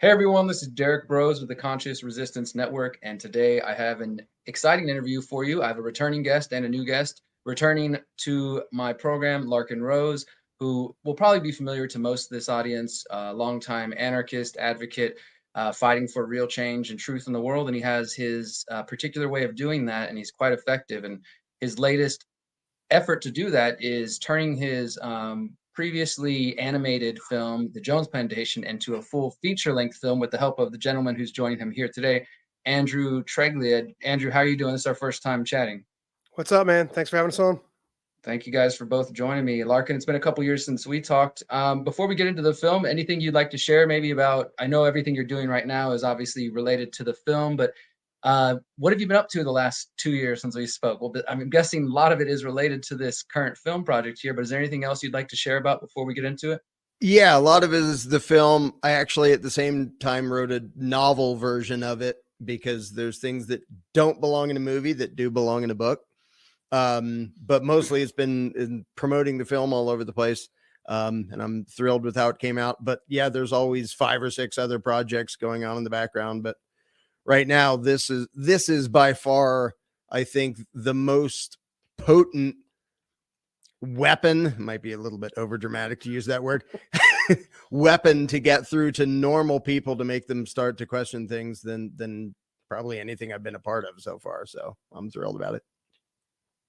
Hey everyone, this is Derrick Broze with the Conscious Resistance Network, and today I have an exciting interview for you. I have a returning guest and a new guest returning to my program, Larken Rose, who will probably be familiar to most of this audience, longtime anarchist, advocate, fighting for real change and truth in the world, and he has his particular way of doing that, and he's quite effective. And his latest effort to do that is turning his previously animated film, The Jones Plantation, into a full feature-length film with the help of the gentleman who's joining him here today, Andrew Treglia. Andrew, how are you doing? This is our first time chatting. What's up, man? Thanks for having us on. Thank you guys for both joining me. Larken, it's been a couple years since we talked. Before we get into the film, anything you'd like to share maybe about, I know everything you're doing right now is obviously related to the film, but what have you been up to the last 2 years since we spoke? Well, I'm guessing a lot of it is related to this current film project here, but is there anything else you'd like to share about before we get into it? Yeah, a lot of it is the film. I actually at the same time wrote a novel version of it because there's things that don't belong in a movie that do belong in a book. But mostly it's been in promoting the film all over the place. And I'm thrilled with how it came out. But yeah, there's always 5 or 6 other projects going on in the background. But right now, this is by far, I think, the most potent weapon, might be a little bit over dramatic to use that word, weapon to get through to normal people to make them start to question things than probably anything I've been a part of so far. So I'm thrilled about it.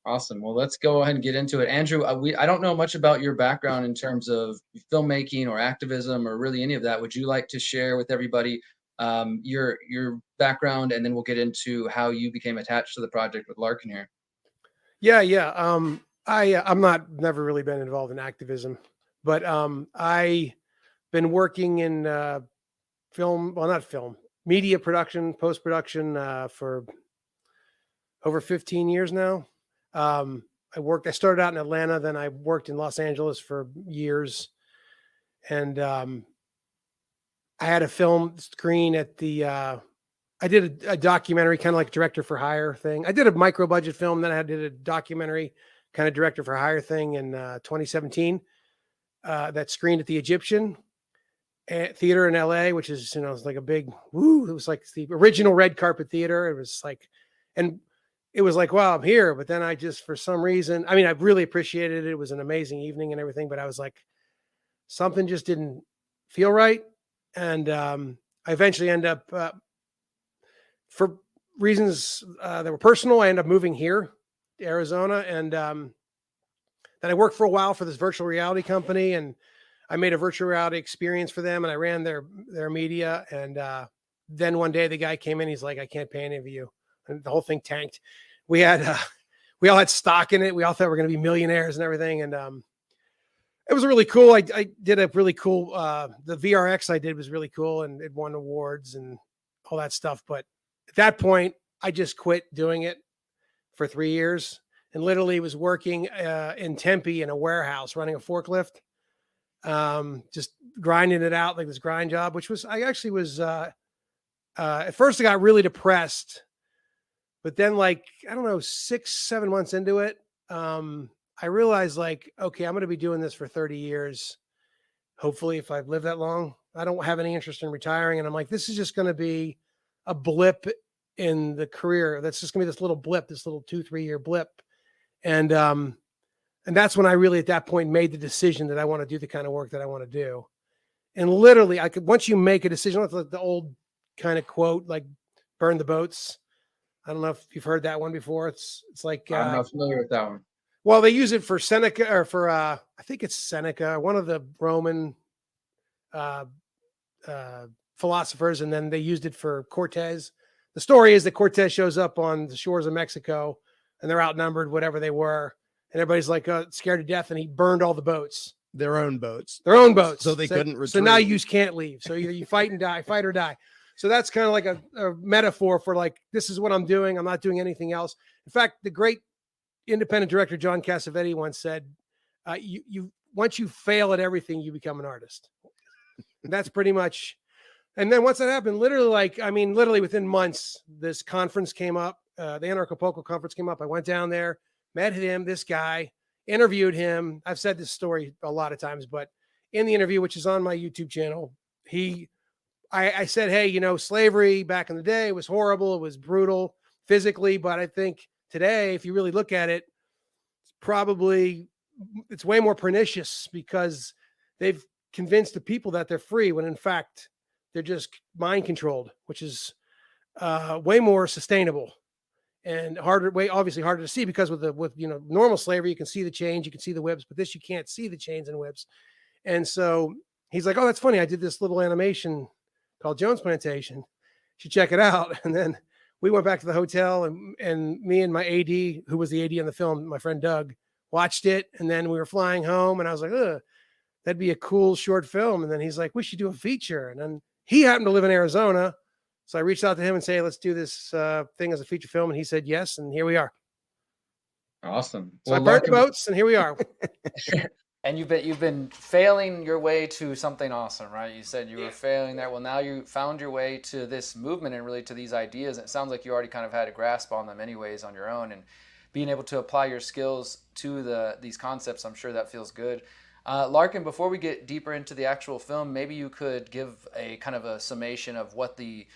Awesome. Well, let's go ahead and get into it. Andrew, I don't know much about your background in terms of filmmaking or activism or really any of that. Would you like to share with everybody your background, and then we'll get into how you became attached to the project with Larken here? Yeah. I'm never really been involved in activism, but I been working in not film, media production, post-production for over 15 years now. I started out in Atlanta, then I worked in Los Angeles for years. And I had a film screen at the, I did a documentary, kind of like director for hire thing. I did a micro budget film, then I did a documentary kind of director for hire thing in 2017 that screened at the Egyptian Theater in LA, which is, it's like a big, it was like the original red carpet theater. It was like, and it was like, wow, I'm here. But then I just, for some reason, I mean, I really appreciated it. It was an amazing evening and everything, but I was like, something just didn't feel right. And I eventually end up, for reasons that were personal, I ended up moving here to Arizona. And then I worked for a while for this virtual reality company, and I made a virtual reality experience for them, and I ran their media. And then one day the guy came in, he's like, I can't pay any of you. And the whole thing tanked. We all had stock in it. We all thought we were going to be millionaires and everything. And it was really cool. I did a really cool, the VRX I did was really cool, and it won awards and all that stuff. But at that point, I just quit doing it for 3 years and literally was working in Tempe in a warehouse running a forklift, just grinding it out like this grind job, which was, I actually was, at first I got really depressed. But then, like, I don't know, 6-7 months into it, I realized, like, okay, I'm going to be doing this for 30 years. Hopefully, if I've lived that long, I don't have any interest in retiring. And I'm like, this is just going to be a blip in the career. That's just going to be this little blip, this little 2-3 year blip. And that's when I really, at that point, made the decision that I want to do the kind of work that I want to do. And literally, once you make a decision, it's like the old kind of quote, like, burn the boats. I don't know if you've heard that one before. It's like, I'm not familiar with that one. Well, they use it for Seneca, or for, I think it's Seneca, one of the Roman philosophers. And then they used it for Cortez. The story is that Cortez shows up on the shores of Mexico, and they're outnumbered, whatever they were. And everybody's like scared to death. And he burned all the boats. Their own boats. So they couldn't retreat. So now you can't leave. So either you fight or die. So that's kind of like a metaphor for, like, this is what I'm doing. I'm not doing anything else. In fact, the great independent director, John Cassavetes, once said, you once you fail at everything, you become an artist. And that's pretty much. And then once that happened, literally within months, this conference came up. The Anarcho conference came up. I went down there, met him, this guy, interviewed him. I've said this story a lot of times, but in the interview, which is on my YouTube channel, he I said, hey, you know, slavery back in the day was horrible. It was brutal physically, but I think today, if you really look at it, it's way more pernicious because they've convinced the people that they're free when in fact they're just mind controlled, which is way more sustainable and obviously harder to see because with you know normal slavery you can see the chains, you can see the whips, but this you can't see the chains and whips. And so he's like, oh, that's funny. I did this little animation called Jones Plantation. You should check it out. And then we went back to the hotel and me and my AD, who was the AD on the film, my friend Doug, watched it. And then we were flying home and I was like, ugh, that'd be a cool short film. And then he's like, we should do a feature. And then he happened to live in Arizona. So I reached out to him and say, let's do this thing as a feature film. And he said, yes. And here we are. Awesome. So I burned the boats and here we are. And you've been failing your way to something awesome, right? You said you were failing there. Well, now you found your way to this movement and really to these ideas. It sounds like you already kind of had a grasp on them anyways on your own, and being able to apply your skills to these concepts, I'm sure that feels good. Larken, before we get deeper into the actual film, maybe you could give a kind of a summation of what the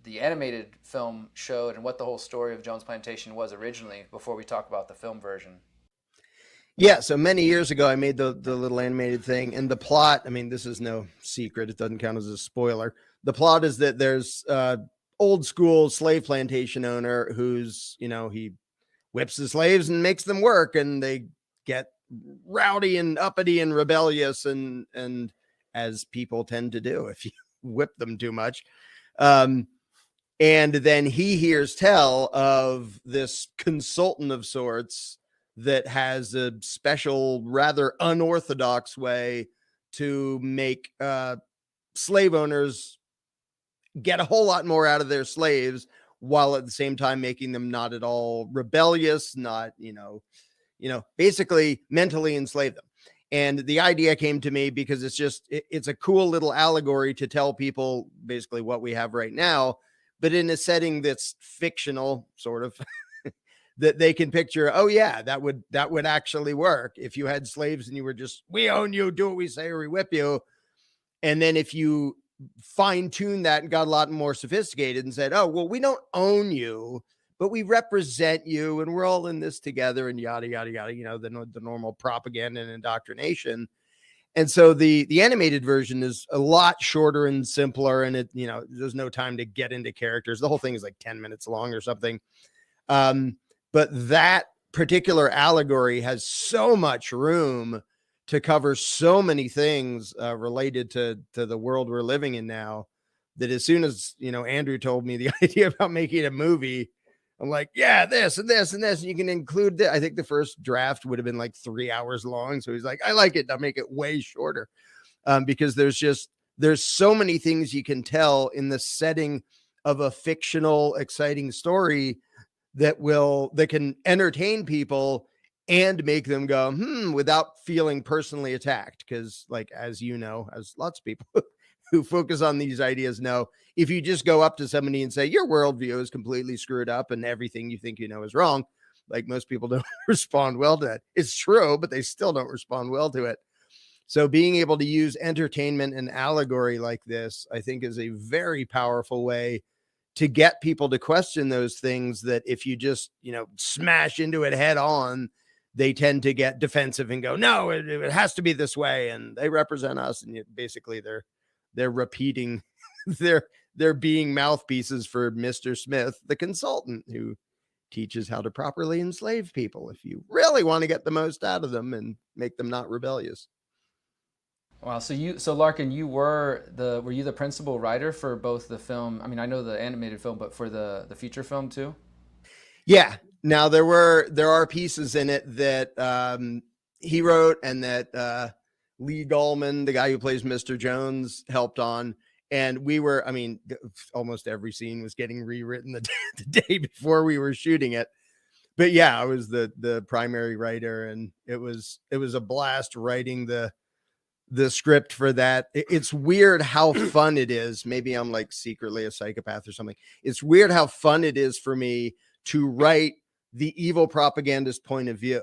animated film showed and what the whole story of Jones Plantation was originally before we talk about the film version. Yeah, so many years ago, I made the little animated thing, and the plot, I mean, this is no secret. It doesn't count as a spoiler. The plot is that there's old school slave plantation owner who's, you know, he whips the slaves and makes them work, and they get rowdy and uppity and rebellious, and as people tend to do if you whip them too much. And then he hears tell of this consultant of sorts that has a special, rather unorthodox way to make slave owners get a whole lot more out of their slaves, while at the same time making them not at all rebellious, not, basically mentally enslave them. And the idea came to me because it's a cool little allegory to tell people basically what we have right now, but in a setting that's fictional, sort of. That they can picture, oh yeah, that would actually work if you had slaves and you were just, we own you, do what we say or we whip you. And then if you fine tune that and got a lot more sophisticated and said, oh, well, we don't own you, but we represent you and we're all in this together and yada, yada, yada, the normal propaganda and indoctrination. And so the animated version is a lot shorter and simpler, and it, there's no time to get into characters. The whole thing is like 10 minutes long or something. But that particular allegory has so much room to cover so many things related to the world we're living in now, that as soon as, Andrew told me the idea about making a movie, I'm like, yeah, this and this and this, and you can include that. I think the first draft would have been like 3 hours long. So he's like, I like it. I'll make it way shorter because there's so many things you can tell in the setting of a fictional, exciting story that can entertain people and make them go, without feeling personally attacked. Because like, as you know, as lots of people who focus on these ideas know, if you just go up to somebody and say, your worldview is completely screwed up and everything you think you know is wrong, like most people don't respond well to that. It's true, but they still don't respond well to it. So being able to use entertainment and allegory like this, I think is a very powerful way to get people to question those things that if you just, smash into it head on, they tend to get defensive and go, no, it has to be this way. And they represent us. And basically they're repeating, they're being mouthpieces for Mr. Smith, the consultant who teaches how to properly enslave people if you really want to get the most out of them and make them not rebellious. Wow. So Larken, were you the principal writer for both the film? I mean, I know the animated film, but for the feature film too? Yeah. Now there are pieces in it that he wrote and that Lee Gallman, the guy who plays Mr. Jones, helped on. And almost every scene was getting rewritten the day before we were shooting it. But yeah, I was the primary writer, and it was a blast writing the script for that. It's weird how fun it is. Maybe I'm like secretly a psychopath or something. It's weird how fun it is for me to write the evil propagandist point of view.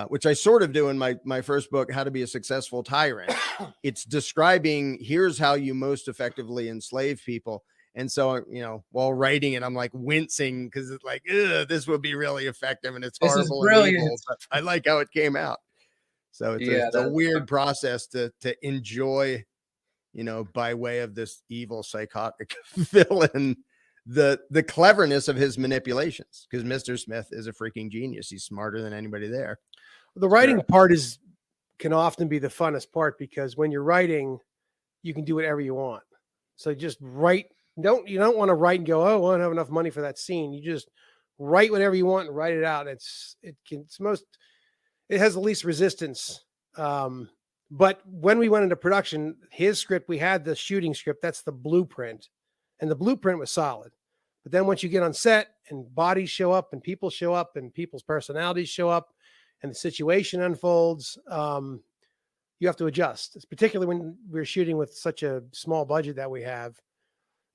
which I sort of do in my first book, How to Be a Successful Tyrant. It's describing, here's how you most effectively enslave people. And so, you know, while writing it, I'm like wincing because it's like, this would be really effective and it's This is horrible and brilliant. evil, but I like how it came out. So it's a weird process to enjoy, you know, by way of this evil psychotic villain, the cleverness of his manipulations, because Mr. Smith is a freaking genius. He's smarter than anybody there. The writing part can often be the funnest part, because when you're writing, you can do whatever you want. So just write. You don't want to write and go, oh, I don't have enough money for that scene. You just write whatever you want and write it out. It has the least resistance. But when we went into production, his script, we had the shooting script. That's the blueprint, and the blueprint was solid. But then once you get on set and bodies show up and people show up and people's personalities show up and the situation unfolds, you have to adjust. It's particularly when we're shooting with such a small budget that we have.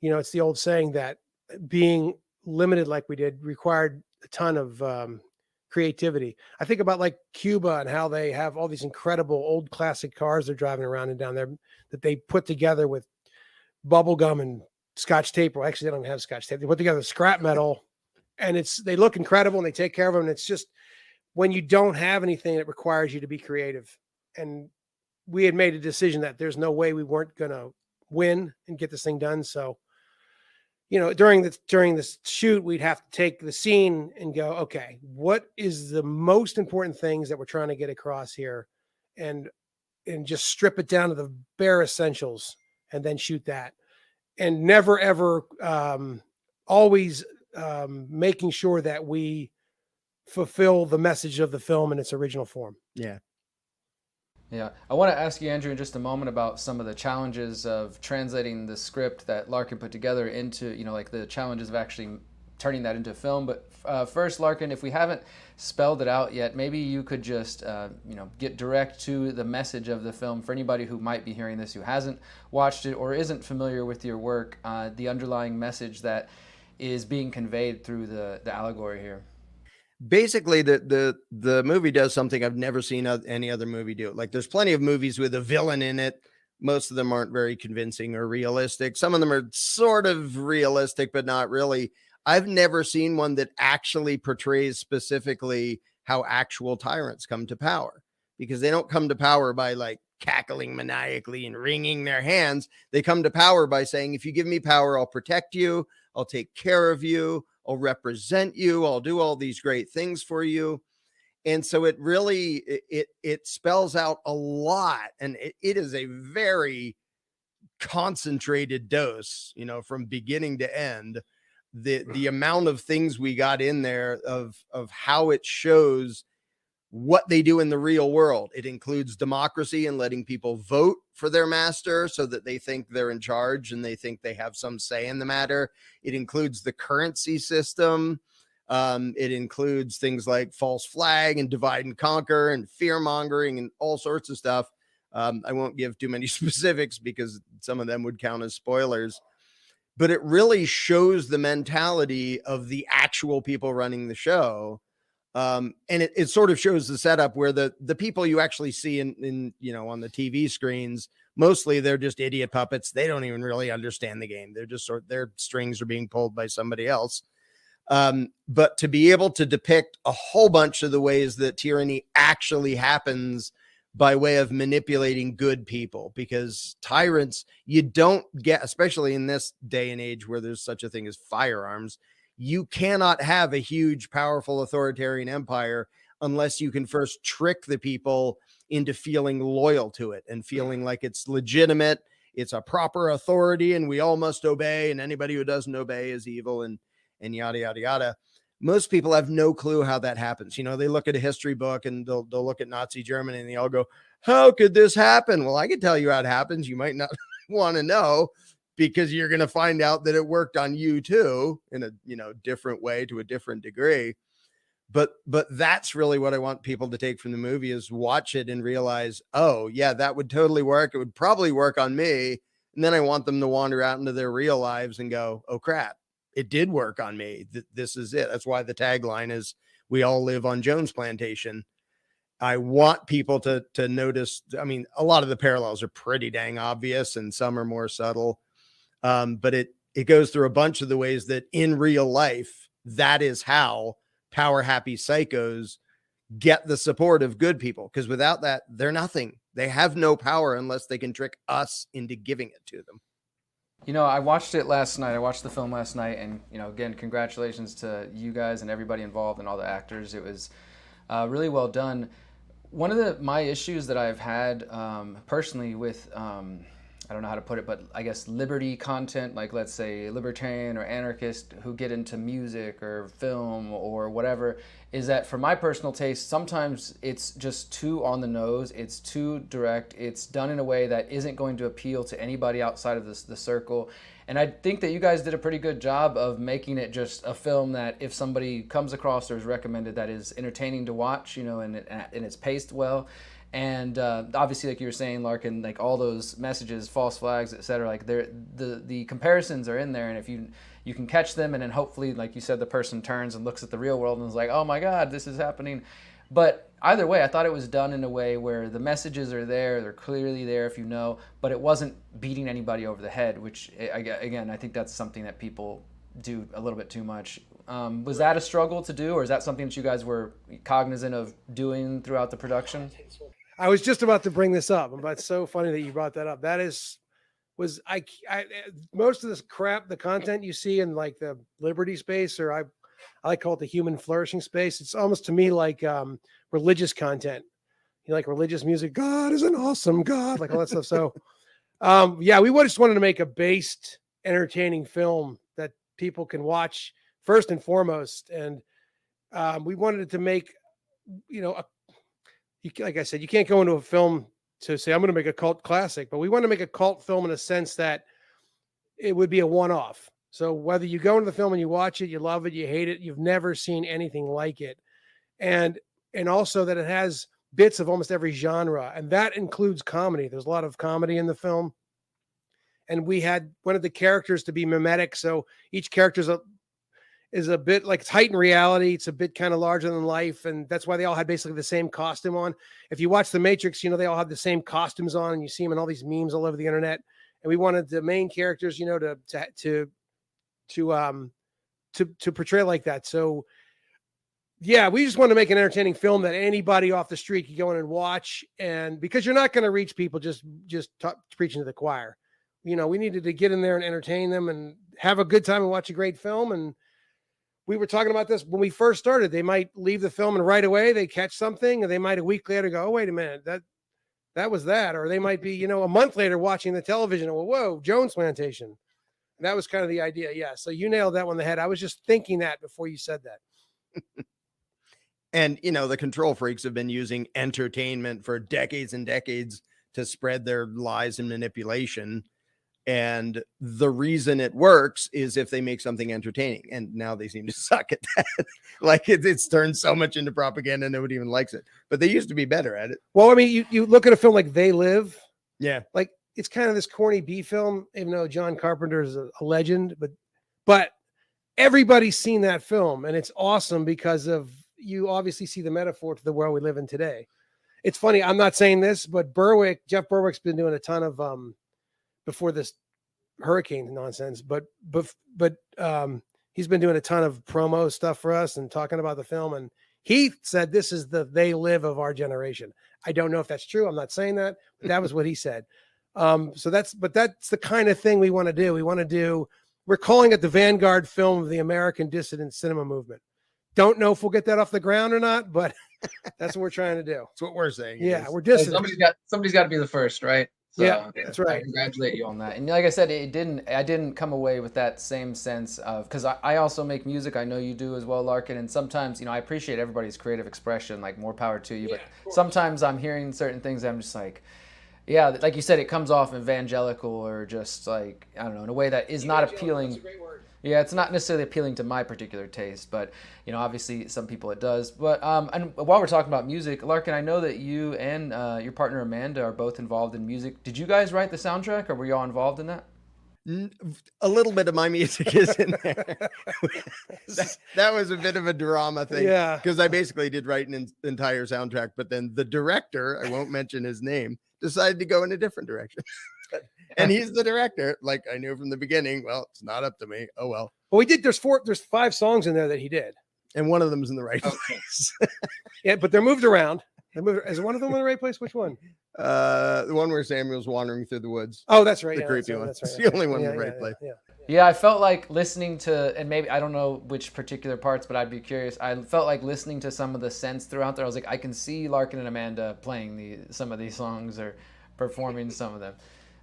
You know, it's the old saying that being limited like we did required a ton of creativity. I think about like Cuba and how they have all these incredible old classic cars they're driving around and down there that they put together with bubble gum and Scotch tape. Well, actually, they don't even have Scotch tape. They put together scrap metal, and they look incredible and they take care of them. And it's just when you don't have anything, it requires you to be creative. And we had made a decision that there's no way we weren't going to win and get this thing done. So, you know, during this shoot, we'd have to take the scene and go, okay, what is the most important things that we're trying to get across here, and just strip it down to the bare essentials and then shoot that. And never, ever, always making sure that we fulfill the message of the film in its original form. Yeah. Yeah, I want to ask you, Andrew, in just a moment about some of the challenges of translating the script that Larken put together into, you know, like the challenges of actually turning that into film. But first, Larken, if we haven't spelled it out yet, maybe you could just, you know, get direct to the message of the film for anybody who might be hearing this who hasn't watched it or isn't familiar with your work, the underlying message that is being conveyed through the allegory here. Basically, the movie does something I've never seen any other movie do. Like, there's plenty of movies with a villain in it. Most of them aren't very convincing or realistic. Some of them are sort of realistic, but not really. I've never seen one that actually portrays specifically how actual tyrants come to power, because they don't come to power by like cackling maniacally and wringing their hands. They come to power by saying, if you give me power, I'll protect you. I'll take care of you. I'll represent you. I'll do all these great things for you. And so it really, it spells out a lot. And it is a very concentrated dose, you know, from beginning to end. The amount of things we got in there of how it shows what they do in the real world. It includes democracy and letting people vote for their master so that they think they're in charge and they think they have some say in the matter. It includes the currency system. It includes things like false flag and divide and conquer and fear mongering and all sorts of stuff. I won't give too many specifics because some of them would count as spoilers, but it really shows the mentality of the actual people running the show. And it sort of shows the setup where the people you actually see in, you know, on the TV screens, mostly they're just idiot puppets. They don't even really understand the game. They're just their strings are being pulled by somebody else. But to be able to depict a whole bunch of the ways that tyranny actually happens by way of manipulating good people, because tyrants, you don't get, especially in this day and age where there's such a thing as firearms, you cannot have a huge, powerful authoritarian empire unless you can first trick the people into feeling loyal to it and feeling like it's legitimate. It's a proper authority and we all must obey. And anybody who doesn't obey is evil and yada, yada, yada. Most people have no clue how that happens. You know, they look at a history book and they'll look at Nazi Germany and they all go, how could this happen? Well, I can tell you how it happens. You might not want to know, because you're going to find out that it worked on you too, in a, you know, different way to a different degree. But that's really what I want people to take from the movie, is watch it and realize, oh yeah, that would totally work. It would probably work on me. And then I want them to wander out into their real lives and go, oh crap, it did work on me. This is it. That's why the tagline is, we all live on Jones Plantation. I want people to notice. I mean, a lot of the parallels are pretty dang obvious, and some are more subtle. But it goes through a bunch of the ways that in real life, that is how power happy psychos get the support of good people. Because without that, they're nothing. They have no power unless they can trick us into giving it to them. You know, I watched it last night. I watched the film last night, and you know, again, congratulations to you guys and everybody involved and all the actors. It was really well done. One of my issues that I've had personally with I don't know how to put it, but I guess liberty content, like let's say libertarian or anarchist who get into music or film or whatever, is that for my personal taste, sometimes it's just too on the nose, it's too direct, it's done in a way that isn't going to appeal to anybody outside of the circle. And I think that you guys did a pretty good job of making it just a film that if somebody comes across or is recommended, that is entertaining to watch, you know, and it's paced well. And obviously, like you were saying, Larken, like all those messages, false flags, etc., like the comparisons are in there, and if you can catch them, and then hopefully, like you said, the person turns and looks at the real world and is like, oh my God, this is happening. But either way, I thought it was done in a way where the messages are there, they're clearly there if you know, but it wasn't beating anybody over the head, which again, I think that's something that people do a little bit too much. Was that a struggle to do, or is that something that you guys were cognizant of doing throughout the production? I was just about to bring this up, but it's so funny that you brought that up. That was most of this crap, the content you see in like the liberty space, or I like call it the human flourishing space. It's almost to me like religious content. You like religious music. God is an awesome God, like all that stuff. So, yeah, we just wanted to make a based, entertaining film that people can watch first and foremost, and we wanted it to make, you know, like I said, you can't go into a film to say, I'm going to make a cult classic, but we want to make a cult film in a sense that it would be a one-off. So whether you go into the film and you watch it, you love it, you hate it, you've never seen anything like it. And also that it has bits of almost every genre, and that includes comedy. There's a lot of comedy in the film. And we wanted the characters to be mimetic. So each character is a bit like it's heightened reality. It's a bit kind of larger than life. And that's why they all had basically the same costume on. If you watch The Matrix, you know, they all have the same costumes on, and you see them in all these memes all over the internet. And we wanted the main characters, you know, to portray like that. So yeah, we just wanted to make an entertaining film that anybody off the street could go in and watch. And because you're not going to reach people just preaching to the choir, you know, we needed to get in there and entertain them and have a good time and watch a great film. And we were talking about this when we first started. They might leave the film and right away they catch something, and they might a week later go, oh, wait a minute, that was that. Or they might be, you know, a month later watching the television and, well, whoa, Jones Plantation. And that was kind of the idea. Yeah. So you nailed that one on the head. I was just thinking that before you said that. And, you know, the control freaks have been using entertainment for decades and decades to spread their lies and manipulation. And the reason it works is if they make something entertaining. And now they seem to suck at that. Like it's turned so much into propaganda, nobody even likes it. But they used to be better at it. Well, I mean, you look at a film like They Live. Yeah. Like it's kind of this corny B film, even though John Carpenter is a legend. But everybody's seen that film, and it's awesome because you obviously see the metaphor to the world we live in today. It's funny. I'm not saying this, but Jeff Berwick's been doing a ton of before this hurricane nonsense, but he's been doing a ton of promo stuff for us and talking about the film. And he said, this is the They Live of our generation. I don't know if that's true. I'm not saying that, but that was what he said. So that's the kind of thing we want to do. We're calling it the vanguard film of the American dissident cinema movement. Don't know if we'll get that off the ground or not, but that's what we're trying to do. That's what we're saying. Yeah, we're dissident. Somebody's got to be the first, right? So, yeah, that's right. I congratulate you on that. And like I said, I didn't come away with that same sense of, because I also make music. I know you do as well, Larken. And sometimes, you know, I appreciate everybody's creative expression, like more power to you. But sometimes I'm hearing certain things that I'm just like, yeah, like you said, it comes off evangelical or just like, I don't know, in a way that is not appealing. That's a great word. Yeah, it's not necessarily appealing to my particular taste, but you know, obviously some people it does. But and while we're talking about music, Larken, I know that you and your partner Amanda are both involved in music. Did you guys write the soundtrack, or were you all involved in that? A little bit of my music is in there. that was a bit of a drama thing. Yeah. Because I basically did write an entire soundtrack, but then the director, I won't mention his name, decided to go in a different direction. And he's the director. Like I knew from the beginning, well, it's not up to me. Oh, well. Well, we did. There's 5 songs in there that he did. And one of them is in the right place. Yeah, but they're moved around. Is one of them in the right place? Which one? The one where Samuel's wandering through the woods. Oh, that's right. The yeah, creepy that's one. That's right. It's the only one in the Yeah, right place. Yeah. Yeah, I felt like listening to, and maybe I don't know which particular parts, but I'd be curious. I felt like listening to some of the synths throughout there. I was like, I can see Larken and Amanda playing some of these songs or performing some of them.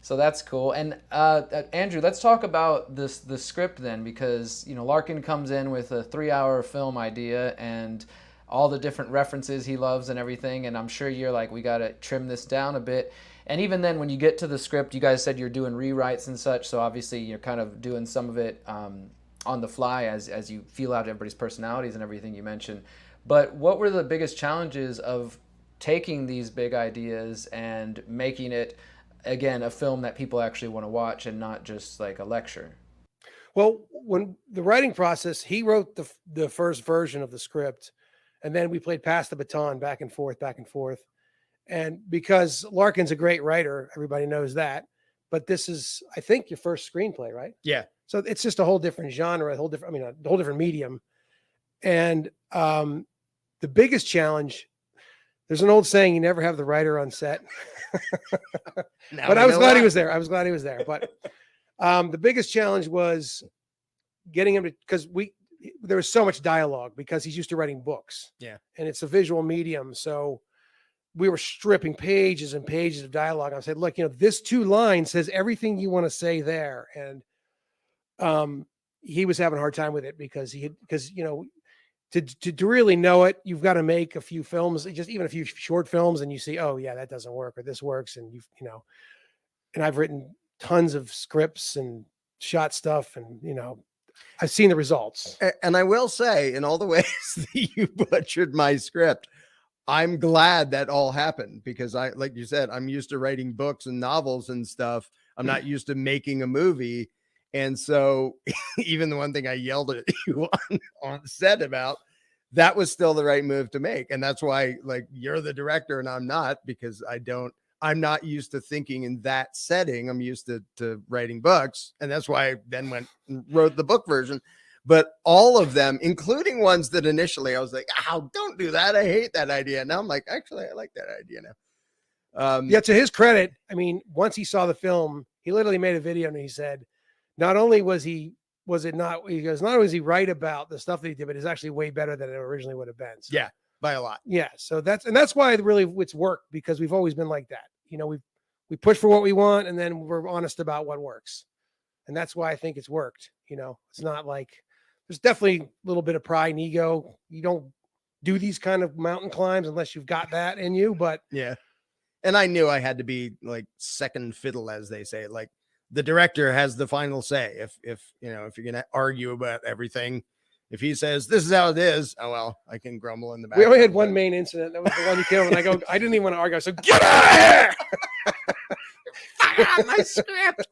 So that's cool. And Andrew, let's talk about the script then, because Larken comes in with a 3-hour film idea and all the different references he loves and everything. And I'm sure you're like, we got to trim this down a bit. And even then, when you get to the script, you guys said you're doing rewrites and such. So obviously, you're kind of doing some of it on the fly as you feel out everybody's personalities and everything you mentioned. But what were the biggest challenges of taking these big ideas and making it, again, a film that people actually want to watch and not just like a lecture? Well, when the writing process, he wrote the first version of the script, and then we played pass the baton back and forth. And because Larken's a great writer, everybody knows that. But this is, I think, your first screenplay, right? Yeah. So it's just a whole different genre, a whole different medium. And the biggest challenge, there's an old saying, you never have the writer on set. But I was glad he was there. But the biggest challenge was getting him to, because there was so much dialogue because he's used to writing books. Yeah. And it's a visual medium. So we were stripping pages and pages of dialogue. I said, look, this 2 lines says everything you want to say there. And he was having a hard time with it because to really know it, you've got to make a few films, just even a few short films, and you see, oh yeah, that doesn't work, or this works. And and I've written tons of scripts and shot stuff, and I've seen the results. And I will say, in all the ways that you butchered my script, I'm glad that all happened, because like you said, I'm used to writing books and novels and stuff. I'm not used to making a movie. And so even the one thing I yelled at you on set about, that was still the right move to make. And that's why, like, you're the director and I'm not, because I'm not used to thinking in that setting. I'm used to writing books. And that's why I then went and wrote the book version. But all of them, including ones that initially I was like, oh, don't do that. I hate that idea. Now I'm like, actually, I like that idea now. Yeah, to his credit, I mean, once he saw the film, he literally made a video and he said, not only was he right about the stuff that he did, but it's actually way better than it originally would have been. So, yeah, by a lot. Yeah. So that's why it's worked, because we've always been like that. We push for what we want, and then we're honest about what works. And that's why I think it's worked. It's not like, there's definitely a little bit of pride and ego. You don't do these kind of mountain climbs unless you've got that in you, but yeah. And I knew I had to be like second fiddle, as they say. Like, the director has the final say. If you're going to argue about everything, if he says this is how it is, oh well, I can grumble in the back. We only had one main incident. That was the one you killed. And I didn't even want to argue. I said, get out of here! My script.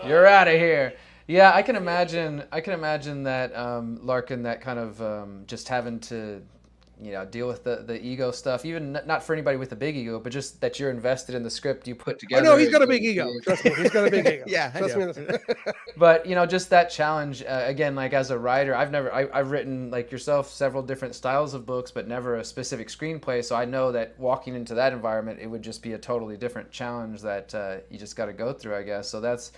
You're out of here. Yeah, I can imagine that Larken, that kind of just having to deal with the ego stuff, even not for anybody with a big ego, but just that you're invested in the script you put together. Oh, no, he's got a big ego. Trust me, he's got a big ego. Yeah, trust me. But just that challenge again, like as a writer, I've written, like yourself, several different styles of books, but never a specific screenplay. So I know that walking into that environment, it would just be a totally different challenge that you just got to go through, I guess. So that's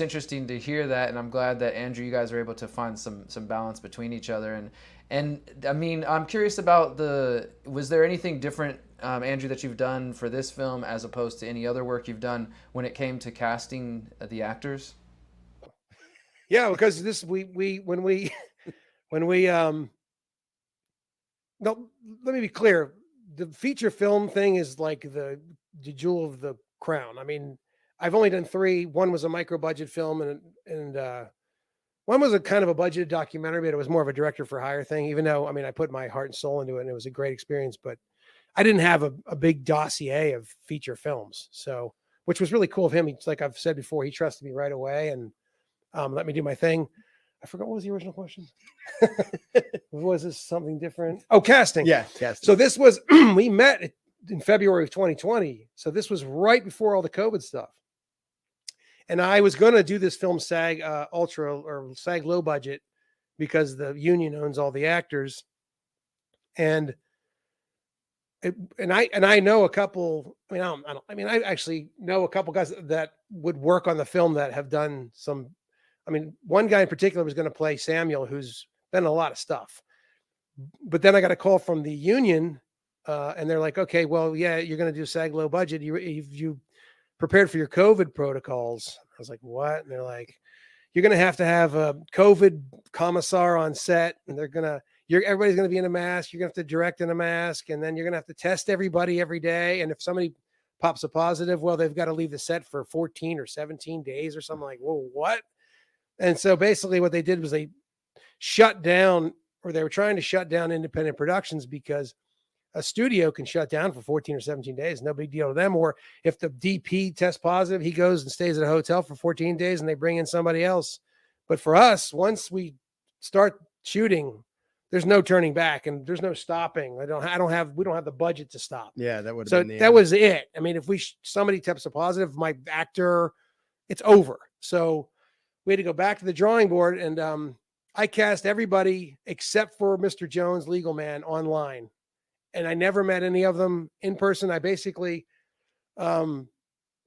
interesting to hear that, and I'm glad that, Andrew, you guys are able to find some balance between each other. And I mean, I'm curious about was there anything different, Andrew, that you've done for this film as opposed to any other work you've done when it came to casting the actors? Yeah, because when we no, let me be clear. The feature film thing is like the jewel of the crown. I mean, I've only done 3. One was a micro budget film, and one was a kind of a budgeted documentary, but it was more of a director for hire thing, even though, I mean, I put my heart and soul into it and it was a great experience, but I didn't have a big dossier of feature films. So which was really cool of him. He's like I've said before, he trusted me right away and let me do my thing. I forgot what was the original question. Was this something different? Oh, casting. Yeah, casting. So this was we met in February of 2020. So this was right before all the COVID stuff. And I was going to do this film SAG ultra or SAG low budget because the union owns all the actors. And I know a couple. I actually know a couple guys that would work on the film that have done some. I mean, one guy in particular was going to play Samuel, who's been in a lot of stuff. But then I got a call from the union, and they're like, "Okay, well, yeah, you're going to do SAG low budget. You prepared for your COVID protocols." I was like, "What?" And they're like, "You're going to have a COVID commissar on set, and everybody's going to be in a mask. You're going to have to direct in a mask, and then you're going to have to test everybody every day. And if somebody pops a positive, well, they've got to leave the set for 14 or 17 days or something." Like, whoa, what? And so basically what they did was they shut down, or they were trying to shut down independent productions because a studio can shut down for 14 or 17 days. No big deal to them. Or if the DP tests positive, he goes and stays at a hotel for 14 days and they bring in somebody else. But for us, once we start shooting, there's no turning back and there's no stopping. We don't have the budget to stop. Yeah, that would have so been that was it. I mean, if somebody tests a positive, my actor, it's over. So we had to go back to the drawing board, and I cast everybody except for Mr. Jones, legal man, online. And I never met any of them in person. I basically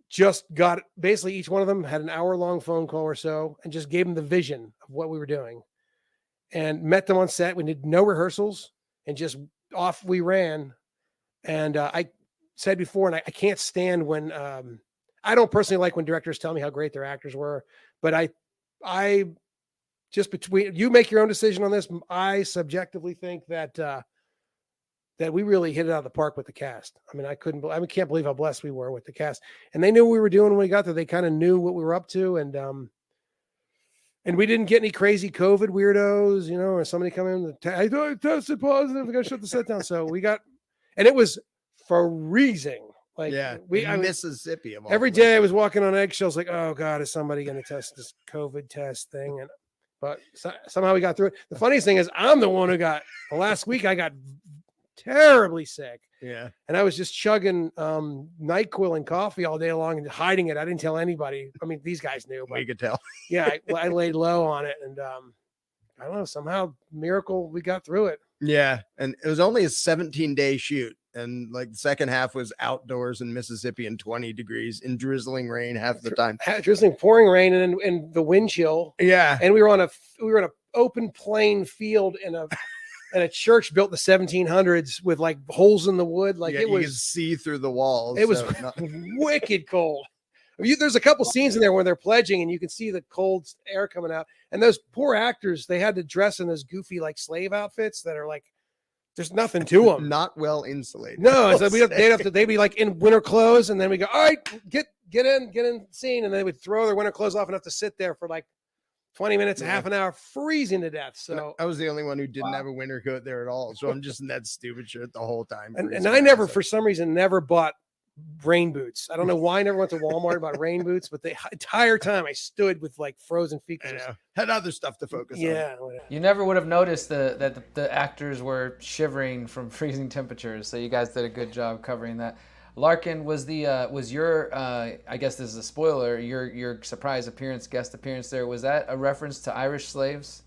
just got each one of them had an hour-long phone call or so and just gave them the vision of what we were doing and met them on set. We did no rehearsals and just off we ran. And I said before, and I can't stand when I don't personally like when directors tell me how great their actors were, but I just between you make your own decision on this. I subjectively think that we really hit it out of the park with the cast. I mean, I can't believe how blessed we were with the cast, and they knew what we were doing when we got there. They kind of knew what we were up to, and we didn't get any crazy COVID weirdos, or somebody come in. I tested positive. We got to shut the set down. So we got, and it was freezing. Like, yeah, Mississippi. Every day I was walking on eggshells, like, oh God, is somebody going to test this COVID test thing? But somehow we got through it. The funniest thing is I'm the one who got, the last week I got terribly sick. Yeah. And I was just chugging NyQuil and coffee all day long and hiding it. I didn't tell anybody. I mean, these guys knew. But we could tell. Yeah, I laid low on it. And I don't know, somehow, miracle, we got through it. Yeah. And it was only a 17-day shoot. And like the second half was outdoors in Mississippi in 20 degrees in drizzling rain half the time. Drizzling, pouring rain, and the wind chill. Yeah. And we were on an open plain field in a church built in the 1700s with like holes in the wood. Like, you could see through the walls. It was wicked cold. There's a couple scenes in there where they're pledging and you can see the cold air coming out. And those poor actors, they had to dress in those goofy like slave outfits that are like, there's nothing to them. Not well insulated. No, so they'd be like in winter clothes, and then we go, all right, get in scene, and they would throw their winter clothes off and have to sit there for like 20 minutes, half an hour, freezing to death. So I was the only one who didn't have a winter coat there at all. So I'm just in that stupid shirt the whole time. And I never, for some reason, never bought rain boots. I don't know why I never went to Walmart and bought rain boots, but the entire time I stood with like frozen feet. Had other stuff to focus on. Yeah. You never would have noticed that the actors were shivering from freezing temperatures. So you guys did a good job covering that. Larken, was your I guess this is a spoiler, your surprise guest appearance there, was that a reference to Irish slaves?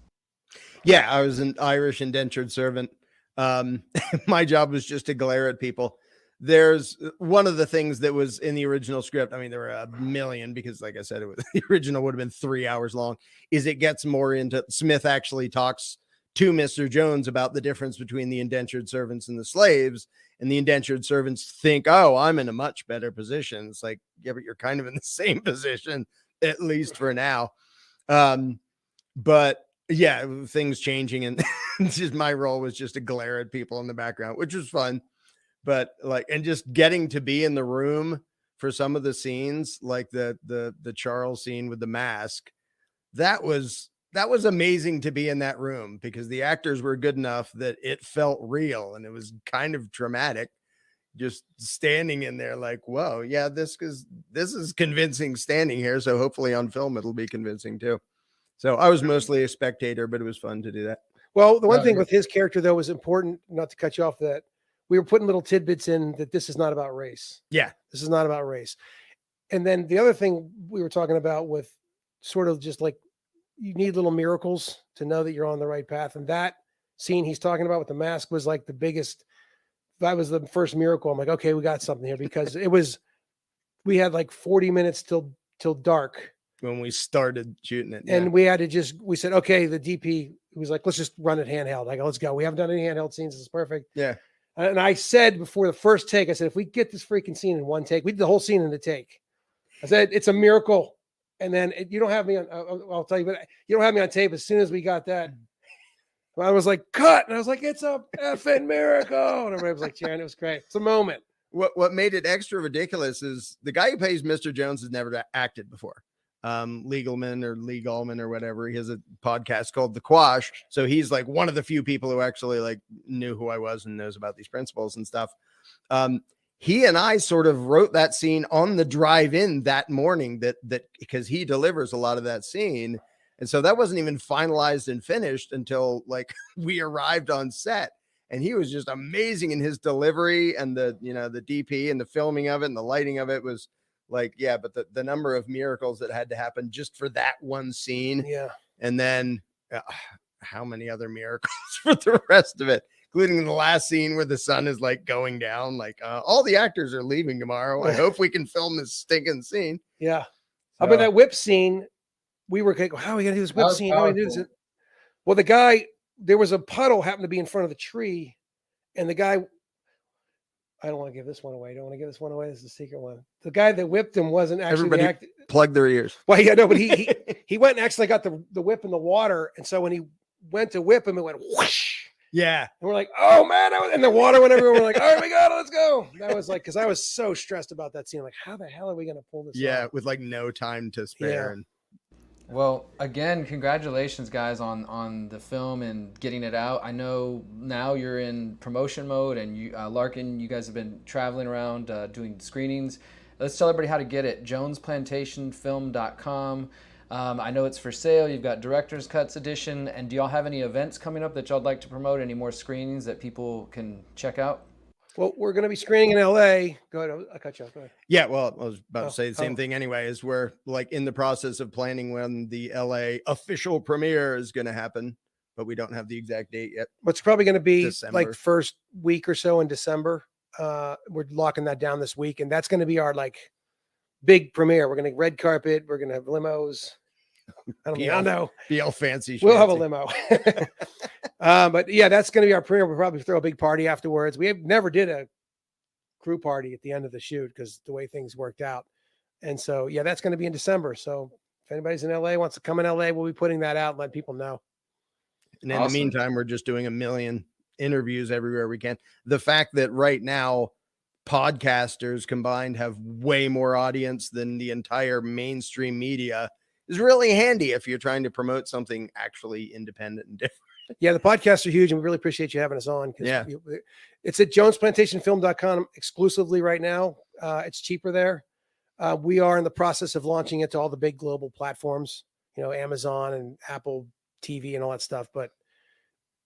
Yeah, I was an Irish indentured servant. My job was just to glare at people. There's one of the things that was in the original script. I mean, there were a million because, like I said, the original would have been 3 hours long. Is it gets more into Smith actually talks to Mr. Jones about the difference between the indentured servants and the slaves, and the indentured servants think, "Oh, I'm in a much better position." It's like, yeah, but you're kind of in the same position, at least for now. But yeah, things changing, and just my role was just to glare at people in the background, which was fun. But like, and just getting to be in the room for some of the scenes, like the Charles scene with the mask, that was amazing to be in that room because the actors were good enough that it felt real and it was kind of dramatic. just standing in there like, whoa, yeah, this is convincing standing here. So hopefully on film, it'll be convincing too. So I was mostly a spectator, but it was fun to do that. Well, the one thing with his character, though, was important, not to cut you off, that we were putting little tidbits in that this is not about race. Yeah. This is not about race. And then the other thing we were talking about with sort of just like you need little miracles to know that you're on the right path. And that scene he's talking about with the mask was like the biggest, that was the first miracle. I'm like, okay, we got something here, because we had like 40 minutes till dark when we started shooting it. And we had to we said, okay, the DP was like, let's just run it handheld. I go, let's go. We haven't done any handheld scenes. This is perfect. Yeah. And I said before the first take, I said, if we get this freaking scene in one take, we did the whole scene in the take. I said, it's a miracle. And then you don't have me on, I'll tell you, but you don't have me on tape. As soon as we got that, I was like, cut. And I was like, it's a effing miracle. And everybody was like cheering. It was great. It's a moment. What made it extra ridiculous is the guy who plays Mr. Jones has never acted before. Legalman or whatever. He has a podcast called The Quash. So he's like one of the few people who actually like knew who I was and knows about these principles and stuff. He and I sort of wrote that scene on the drive-in that morning that because he delivers a lot of that scene. And so that wasn't even finalized and finished until like we arrived on set. And he was just amazing in his delivery, and the DP and the filming of it and the lighting of it was like, yeah, but the number of miracles that had to happen just for that one scene. Yeah. And then how many other miracles for the rest of it, including the last scene where the sun is like going down, like all the actors are leaving tomorrow. I hope we can film this stinking scene. Yeah. So, But that whip scene, we were like, how are we going to do this whip scene? How are we going to do this? Well, the guy, there was a puddle happened to be in front of the tree, and the guy, I don't want to give this one away. Don't want to give this one away. This is a secret one. The guy that whipped him wasn't actually everybody plug their ears. Well, yeah, no, but he went and actually got the whip in the water. And so when he went to whip him, it went whoosh. Yeah. And we're like, oh man, and the water went everywhere. We're like, all right, we got it, let's go. That was like, because I was so stressed about that scene. Like, how the hell are we gonna pull this off? With like no time to spare. Yeah. Well, again, congratulations, guys, on the film and getting it out. I know now you're in promotion mode, and you, Larken, you guys have been traveling around doing screenings. Let's tell everybody how to get it. JonesPlantationFilm.com. I know it's for sale. You've got Director's Cuts edition. And do y'all have any events coming up that y'all like to promote? Any more screenings that people can check out? Well, we're going to be screening in LA. Go ahead. I'll cut you off. Go ahead. Yeah, well, I was about to say the same thing anyway, is we're like in the process of planning when the LA official premiere is going to happen, but we don't have the exact date yet. What's probably going to be December. like first week or so in December. We're locking that down this week, and that's going to be our like big premiere. We're going to red carpet. We're going to have limos. I don't know. BL fancy. We'll have a limo. But yeah, that's going to be our premiere. We'll probably throw a big party afterwards. We never did a crew party at the end of the shoot because the way things worked out. And so, yeah, that's going to be in December. So if anybody's in LA, wants to come in LA, we'll be putting that out and let people know. And in the meantime, we're just doing 1 million interviews everywhere we can. The fact that right now podcasters combined have way more audience than the entire mainstream media is really handy if you're trying to promote something actually independent and different. Yeah, the podcasts are huge, and we really appreciate you having us on. Yeah. It's at JonesPlantationFilm.com exclusively right now. It's cheaper there. We are in the process of launching it to all the big global platforms, Amazon and Apple TV and all that stuff. But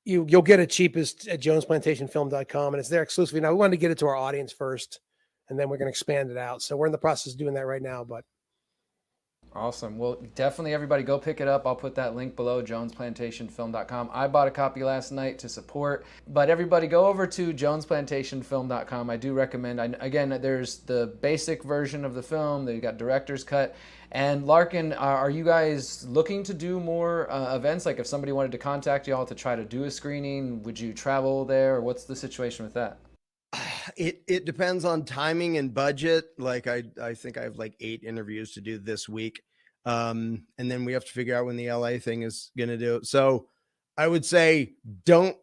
you'll get it cheapest at JonesPlantationFilm.com, and it's there exclusively. Now, we wanted to get it to our audience first, and then we're going to expand it out. So we're in the process of doing that right now, but awesome. Well, definitely everybody go pick it up. I'll put that link below, JonesPlantationFilm.com. I bought a copy last night to support, but everybody go over to JonesPlantationFilm.com. I do recommend, again, there's the basic version of the film, then you got director's cut. And Larken, are you guys looking to do more events? Like if somebody wanted to contact y'all to try to do a screening, would you travel there, or what's the situation with that? It depends on timing and budget. Like I think I have like 8 interviews to do this week. And then we have to figure out when the LA thing is going to do it. So I would say don't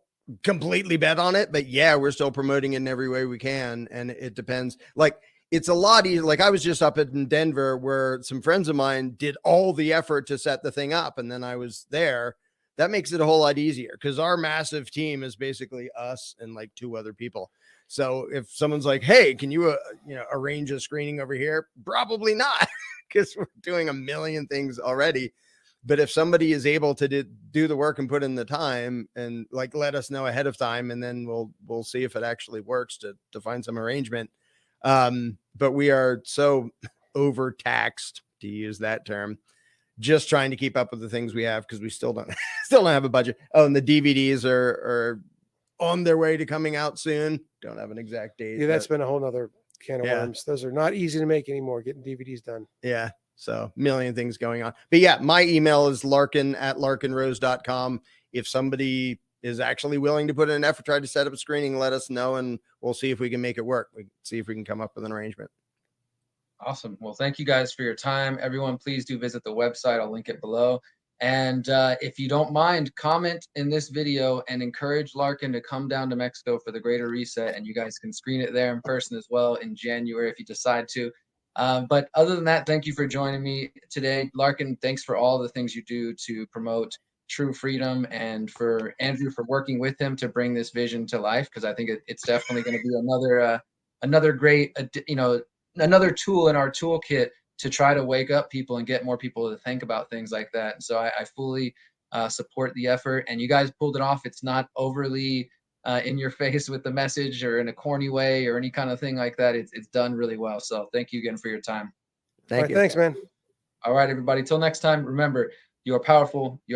completely bet on it, but yeah, we're still promoting it in every way we can. And it depends. Like it's a lot easier. Like I was just up in Denver where some friends of mine did all the effort to set the thing up. And then I was there. That makes it a whole lot easier because our massive team is basically us and like 2 other people. So if someone's like, hey, can you, arrange a screening over here? Probably not, because we're doing a million things already. But if somebody is able to do the work and put in the time and like, let us know ahead of time, and then we'll see if it actually works to find some arrangement. But we are so overtaxed, to use that term, just trying to keep up with the things we have, because we still don't have a budget. Oh, and the DVDs are on their way to coming out soon. Don't have an exact date. Yeah, that's been a whole nother can of worms. Those are not easy to make anymore, getting DVDs done. Yeah. So million things going on. But yeah, my email is larken@larkenrose.com. If somebody is actually willing to put in an effort, try to set up a screening, let us know, and we'll see if we can make it work. We see if we can come up with an arrangement. Awesome. Well, thank you guys for your time. Everyone, please do visit the website. I'll link it below. And if you don't mind, comment in this video and encourage Larken to come down to Mexico for the Greater Reset. And you guys can screen it there in person as well in January if you decide to. But other than that, thank you for joining me today. Larken, thanks for all the things you do to promote true freedom, and for Andrew for working with him to bring this vision to life, because I think it's definitely going to be another great, another tool in our toolkit to try to wake up people and get more people to think about things like that. And so I fully support the effort, and you guys pulled it off. It's not overly in your face with the message or in a corny way or any kind of thing like that. It's done really well. So thank you again for your time. Thank you. Thanks, man. All right, everybody. Till next time, remember, you are powerful. You are